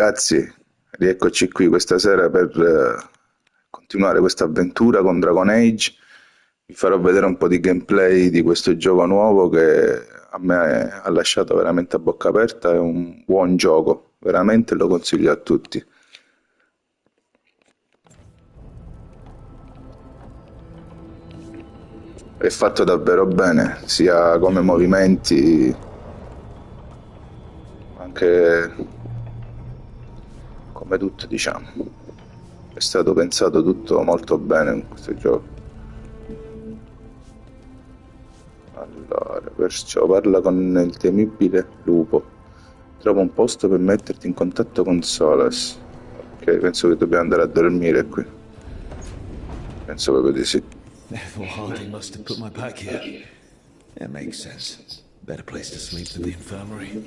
Ragazzi, rieccoci qui questa sera per continuare questa avventura con Dragon Age. Vi farò vedere un po' di gameplay di questo gioco nuovo che a me ha lasciato veramente a bocca aperta. È un buon gioco, veramente lo consiglio a tutti. È fatto davvero bene, sia come movimenti, ma anche come tutto, diciamo. È stato pensato tutto molto bene in questo gioco. Allora, perciò parla con il temibile lupo. Trova un posto per metterti in contatto con Solas. Ok, penso che dobbiamo andare a dormire qui. Penso proprio di sì. Therefore, Hardy must have put my pack here. It makes sense. Better place to sleep than the infirmary.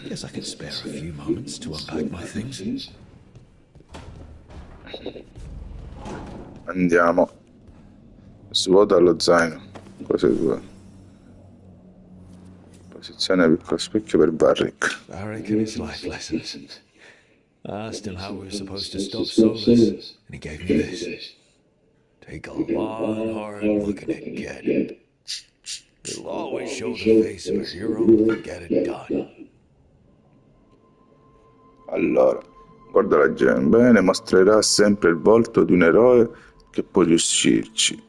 Guess I can spare a few moments to unpack my things. Andiamo. Svuota lo zaino. Cose due. Posizione piccolo specchio per Barrick. Barrick and his life lessons. I asked him how we were supposed to stop Solus, and he gave me this. Take a long, hard look at it, kid. It'll always show the face of a hero and get it done. Allora, guarda la gente bene, mostrerà sempre il volto di un eroe che può riuscirci.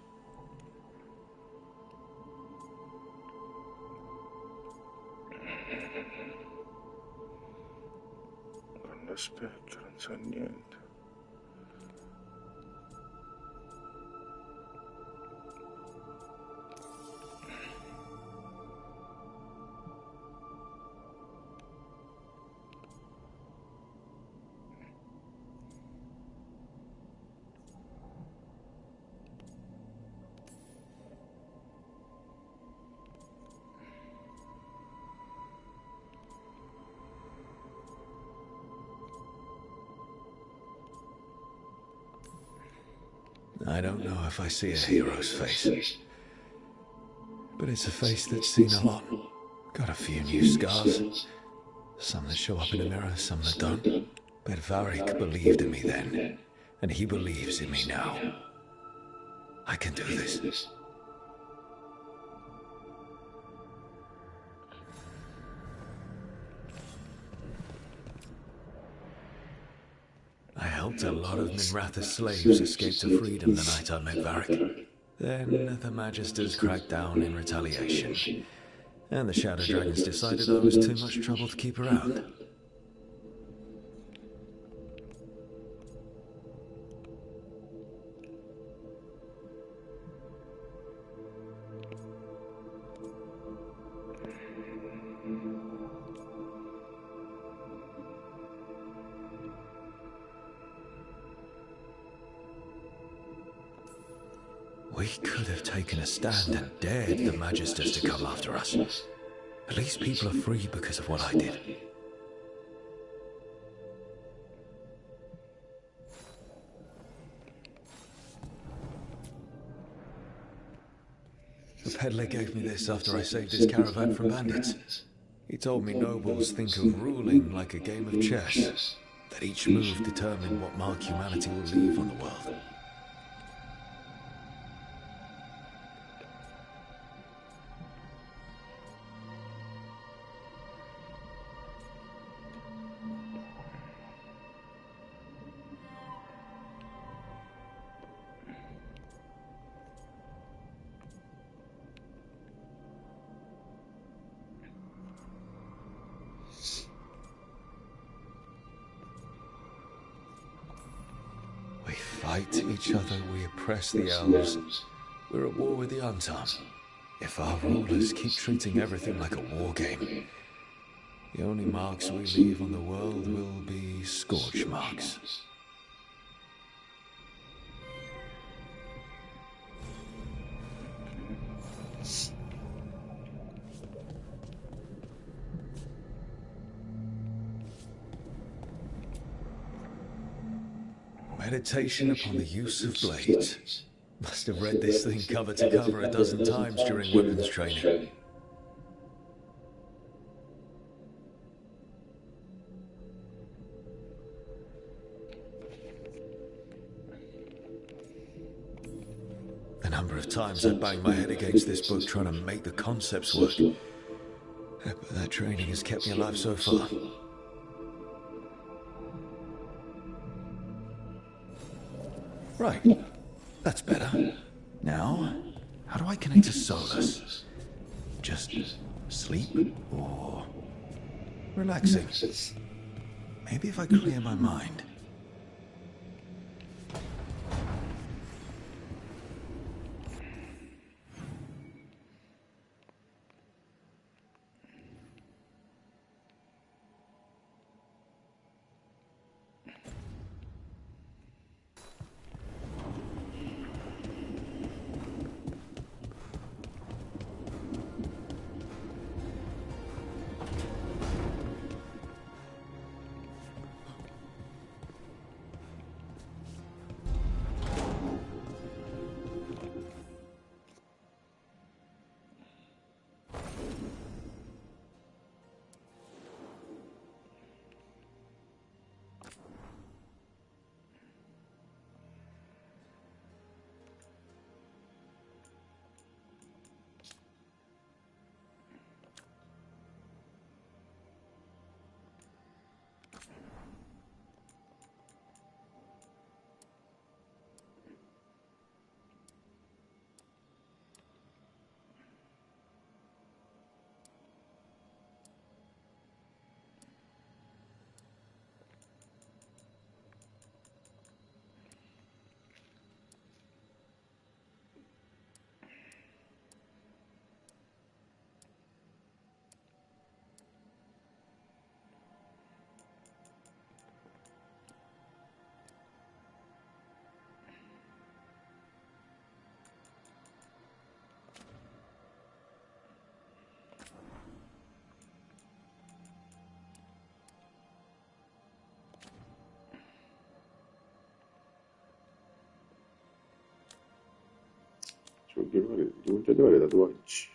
Guarda specchio, non sa niente. I don't know if I see a hero's face, but it's a face that's seen a lot. Got a few new scars. Some that show up in a mirror, some that don't. But Varric believed in me then, and he believes in me now. I can do this. I helped a lot of Minratha's slaves escape to freedom the night I met Varric. Then the Magisters cracked down in retaliation, and the Shadow Dragons decided I was too much trouble to keep around. We could have taken a stand and dared the Magisters to come after us. At least people are free because of what I did. The peddler gave me this after I saved his caravan from bandits. He told me nobles think of ruling like a game of chess, that each move determined what mark humanity will leave on the world. We fight each other, we oppress the elves. We're at war with the Untarm. If our rulers keep treating everything like a war game, the only marks we leave on the world will be scorch marks. Meditation upon the use of blades. Must have read this thing cover to cover a dozen times during weapons training. number of times I banged my head against this book trying to make the concepts work. But that training has kept me alive so far. Right. That's better. Now, how do I connect to Solus? Just sleep or relaxing? Maybe if I clear my mind. Devo già levare i tatuaggi.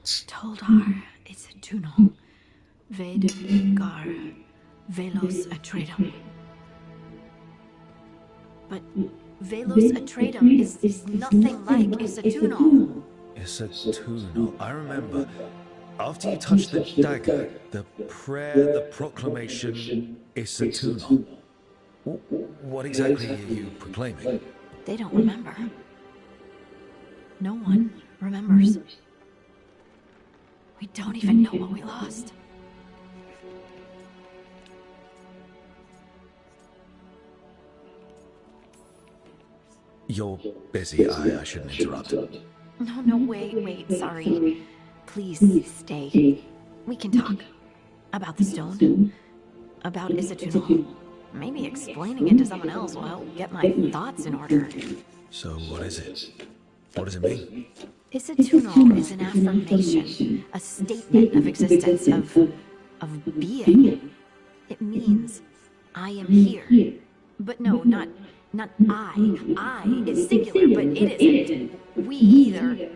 Toldar is a tunnel. Veilguard-game. But veilguard-game is nothing like Isatuno. Isatuno. I remember. After you touched the dagger, the prayer, the proclamation, Isatuno. What exactly are you proclaiming? They don't remember. No one remembers. We don't even know what we lost. You're busy. I shouldn't interrupt. No, wait, sorry. Please stay. We can talk. About the stone. About Isatuno. Maybe explaining it to someone else will help get my thoughts in order. So what is it? What does it mean? Isatuno is an affirmation, a statement of existence, of being. It means, I am here. But no, not I. I is singular, but it isn't. We either.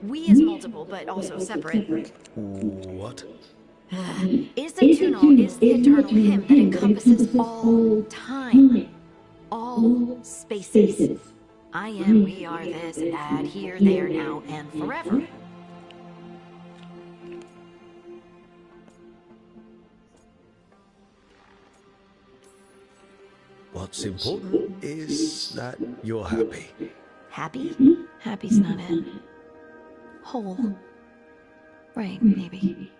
We is multiple, but also separate. What? Isatuno is the eternal hymn that encompasses all time, all spaces. I am, we are, this and that, here, there, now, and forever. What's important is that you're happy. Happy? Happy's not it. Whole. Right, maybe.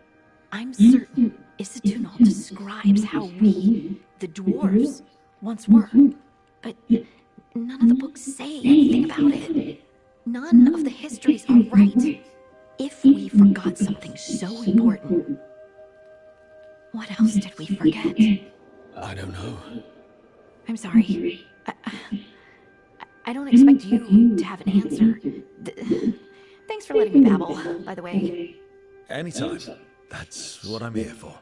I'm certain Isatuno describes how we, the dwarves, once were. But none of the books say anything about it. None of the histories are right. If we forgot something so important, what else did we forget? I don't know. I'm sorry. I don't expect you to have an answer. Thanks for letting me babble, by the way. Anytime. That's what I'm here for.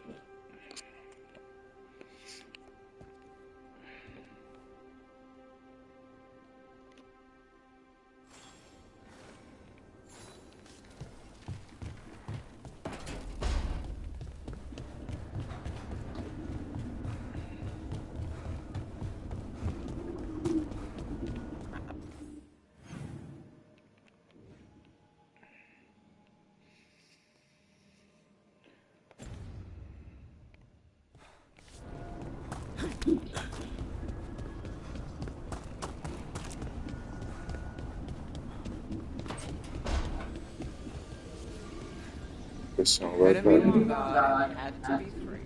Possiamo Enemy guardare. God had to be free.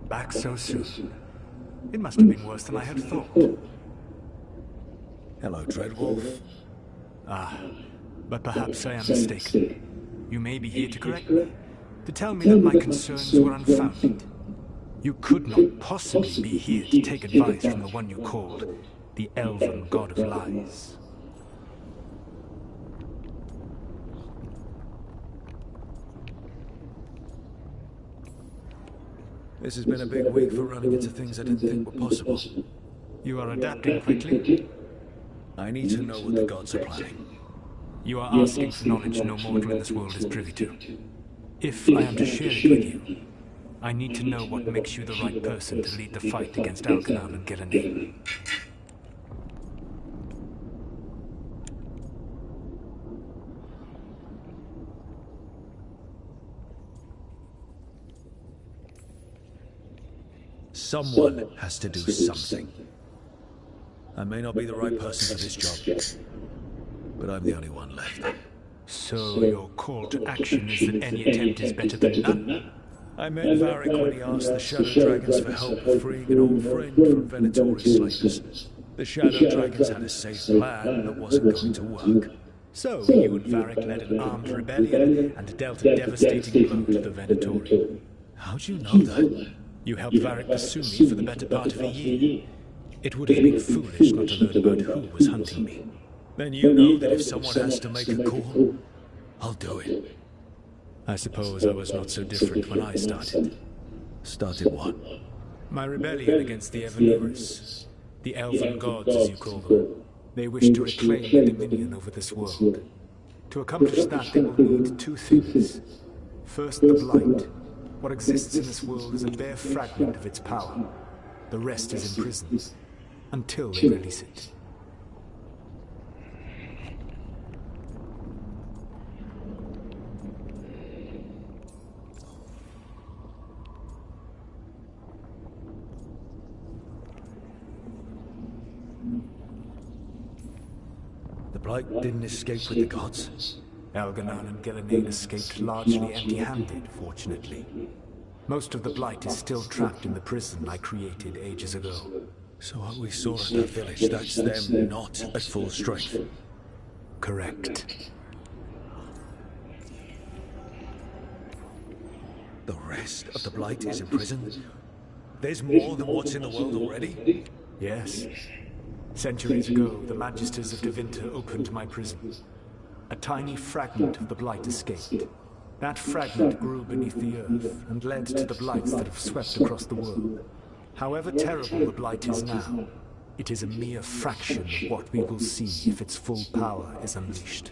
Back so soon. It must have been worse than I had thought. Hello, Dreadwolf. Ah, but perhaps I am mistaken. You may be here to correct me, to tell me that my concerns were unfounded. You could not possibly be here to take advice from the one you called the Elven God of Lies. This has been a big week for running into things I didn't think were possible. You are adapting quickly. I need to know what the gods are planning. You are asking for knowledge no mortal in this world is privy to. If I am to share it with you, I need to know what makes you the right person to lead the fight against Algernon and Gillenay. Someone has to do something. I may not be the right person for this job, but I'm the only one left. So your call to action is that any attempt is better than none? I met Varric when he asked the Shadow Dragons for help freeing an old friend from Venatori slavers. The Shadow Dragons had a safe plan that wasn't going to work. So you and Varric led an armed rebellion and dealt a devastating blow to the Venatori. How'd you know that? You helped Varric pursue me for the better part of a year. It would have been foolish not to learn about who was hunting me. Then you know that if someone has to make a call, I'll do it. I suppose I was not so different when I started. Started what? My rebellion against the Evanurus. The Elven gods, as you call them. They wish to reclaim their dominion over this world. To accomplish that, they will need two things. First, the Blight. What exists in this world is a bare fragment of its power. The rest is imprisoned, until they release it. The Blight didn't escape with the gods? Algernon and Gillenay escaped largely empty-handed, fortunately. Most of the Blight is still trapped in the prison I created ages ago. So what we saw at that village, that's them not at full strength? Correct. The rest of the Blight is in prison? There's more than what's in the world already? Yes. Centuries ago, the Magisters of Devinter opened my prison. A tiny fragment of the Blight escaped. That fragment grew beneath the earth and led to the Blights that have swept across the world. However terrible the Blight is now, it is a mere fraction of what we will see if its full power is unleashed.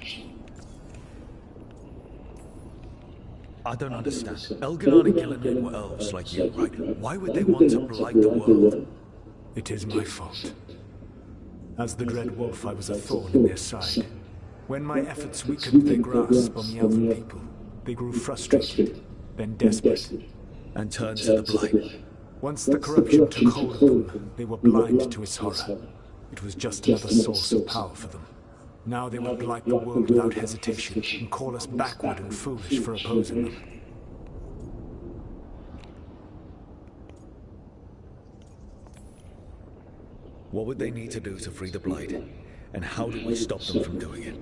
I don't understand. Elgernon and Gillenay were elves like you, right? Why would they want to blight the world? It is my fault. As the Dread Wolf, I was a thorn in their side. When my efforts weakened their grasp on the Elven people, they grew frustrated, then desperate. And turned to the Blight. Once the corruption took hold of them, they were blind to its horror. It was just another source of power for them. Now they will blight the world without hesitation and call us backward and foolish for opposing them. What would they need to do to free the Blight? And how do we stop them from doing it?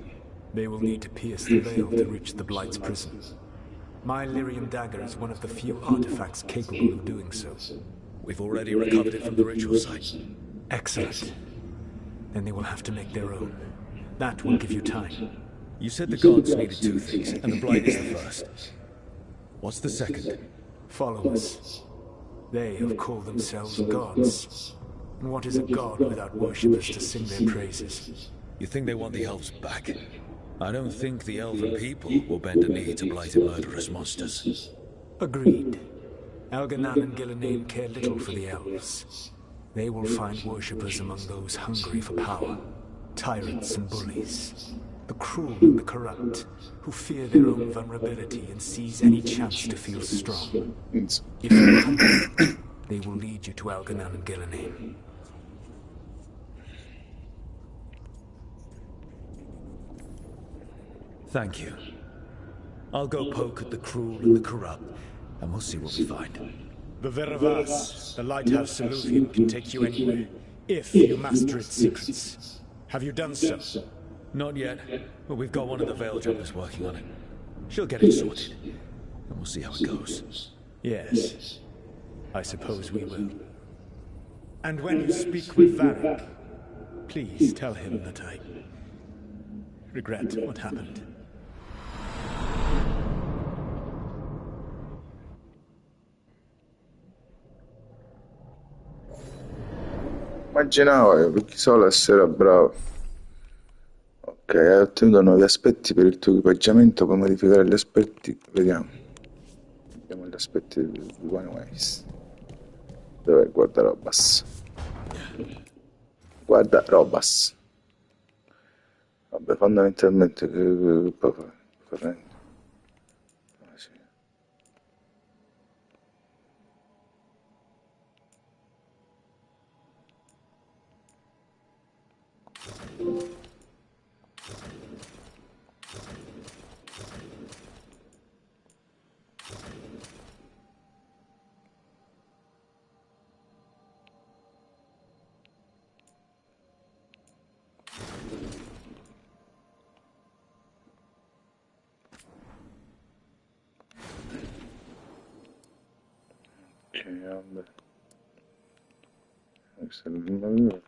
They will need to pierce the veil to reach the Blight's prison. My Lyrium dagger is one of the few artifacts capable of doing so. We've already recovered it from the ritual site. Excellent. Then they will have to make their own. That will give you time. You said the gods needed two things, and the Blight is the first. What's the second? Followers. They have called themselves gods. And what is a god without worshippers to sing their praises? You think they want the elves back? I don't think the elven people will bend a knee to blighted murderous monsters. Agreed. Algernon and Gillenay care little for the elves. They will find worshippers among those hungry for power. Tyrants and bullies. The cruel and the corrupt, who fear their own vulnerability and seize any chance to feel strong. If you hunt them, they will lead you to Algernon and Gillenay. Thank you. I'll go poke at the cruel and the corrupt, and we'll see what we find. The Veravas, the lighthouse solution, can take you anywhere, if you master its secrets. Have you done so? Not yet, but we've got one of the Veil jumpers working on it. She'll get it sorted, and we'll see how it goes. Yes, I suppose we will. And when you speak with Varric, please tell him that I regret what happened. Immaginavo perché Solas era bravo. Ok, hai ottenuto nuovi aspetti per il tuo equipaggiamento. Puoi modificare gli aspetti. Vediamo. Vediamo gli aspetti di One Ways. Dov'è? Guarda Robas. Guarda Robas. Vabbè, fondamentalmente che puoi fare? Ah, sì. Ok, vabbè. Questa è l'armatura.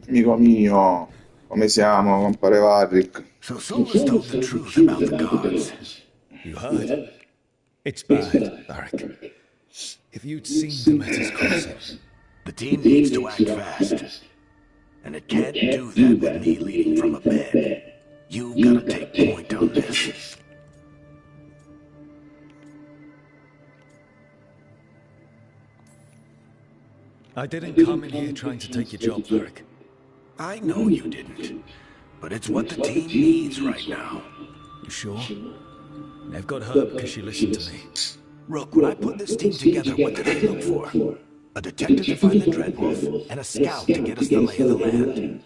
Amico mio, come siamo, compare Varric? So Solus told the truth about the gods. You heard? It's bad, Varric. If you'd seen Demeter's crossing... The team needs to act fast. And it can't do that with me leading from a bed. You've got to take point on this. I didn't come in here trying to take your job, Varric. I know you didn't. But it's what the team needs right now. You sure? They've got hurt because she listened to me. Rook, when I put this team together, what did I look for? A detective to find the Dreadwolf, and a scout to get us the lay of the land.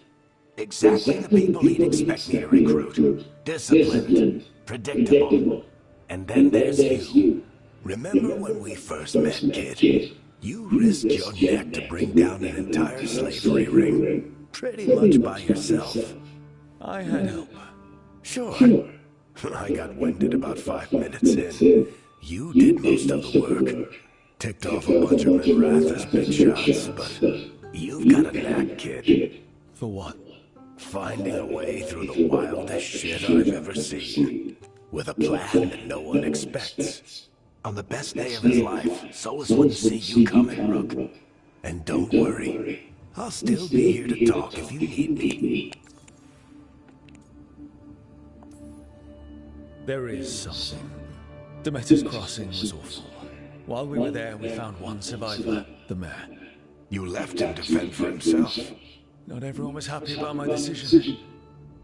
Exactly the people he'd expect me to recruit. Disciplined, predictable. And then there's you. Remember when we first met, kid? You risked your neck to bring down an entire slavery ring. Pretty much by yourself. I had help. Sure. I got winded about 5 minutes in. You did most of the work. Ticked off a bunch of Minrath's big shots, but you've got a knack, kid. For what? Finding a way through the wildest shit I've ever seen. With a plan that no one expects. On the best day of his life, Solus wouldn't see you coming, Rook. And don't worry, I'll still be here to talk if you need me. There is something. Demeter's crossing was awful. While we were there, we found one survivor, the mayor. You left him to fend for himself. Not everyone was happy about my decision.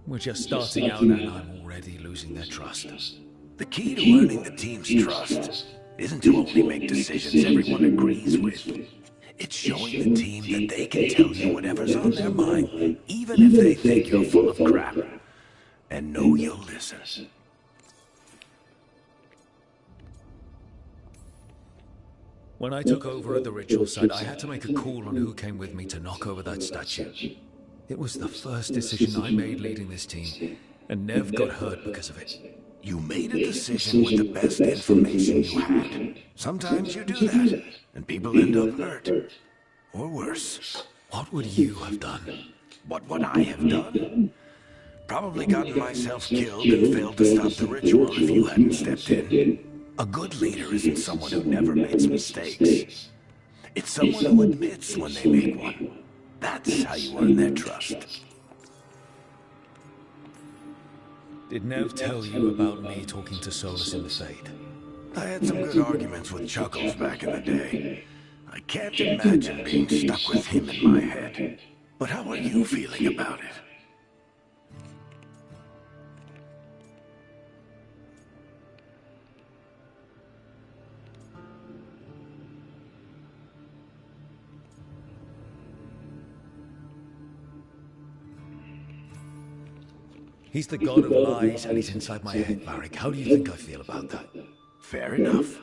We're just starting out and I'm already losing their trust. The key to earning the team's trust isn't to only make decisions everyone agrees with. It's showing the team that they can tell you whatever's on their mind, even if they think you're full of crap. And know you'll listen. When I took over at the ritual site, I had to make a call on who came with me to knock over that statue. It was the first decision I made leading this team, and Nev got hurt because of it. You made a decision with the best information you had. Sometimes you do that, and people end up hurt. Or worse. What would you have done? What would I have done? Probably gotten myself killed and failed to stop the ritual if you hadn't stepped in. A good leader isn't someone who never makes mistakes. It's someone who admits when they make one. That's how you earn their trust. Did Nev tell you about me talking to Solus in the Fade? I had some good arguments with Chuckles back in the day. I can't imagine being stuck with him in my head. But how are you feeling about it? He's the god of lies, and he's inside my head, Varric. How do you think I feel about that? Fair enough.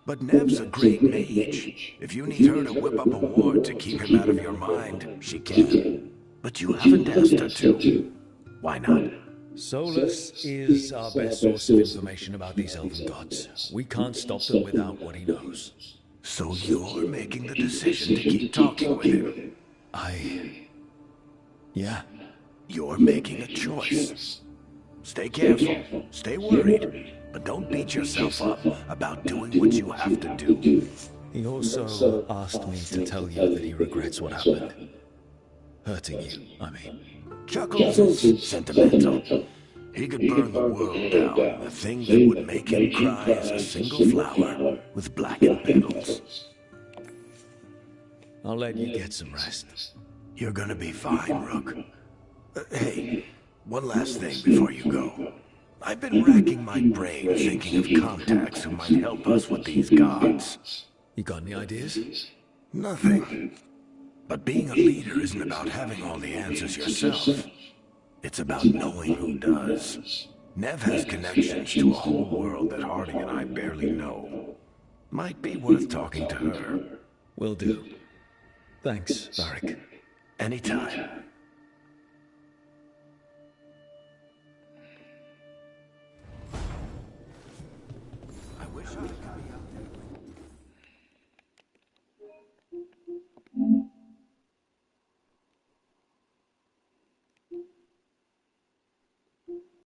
But Nev's a great mage. If you need her to whip up a ward to keep him out of your mind, she can. But you haven't asked her to. Why not? Solus is our best source of information about these elven gods. We can't stop them without what he knows. So you're making the decision to keep talking with him? Yeah. You're making a choice. Stay careful, stay worried, but don't beat yourself up about doing what you have to do. He also asked me to tell you that he regrets what happened. Hurting you, I mean. Chuckles is sentimental. He could burn the world down. The thing that would make him cry is a single flower with blackened petals. I'll let you get some rest. You're gonna be fine, Rook. Hey, one last thing before you go. I've been racking my brain thinking of contacts who might help us with these gods. You got any ideas? Nothing. But being a leader isn't about having all the answers yourself. It's about knowing who does. Nev has connections to a whole world that Harding and I barely know. Might be worth talking to her. Will do. Thanks, Varric. Anytime. I wish I could be up.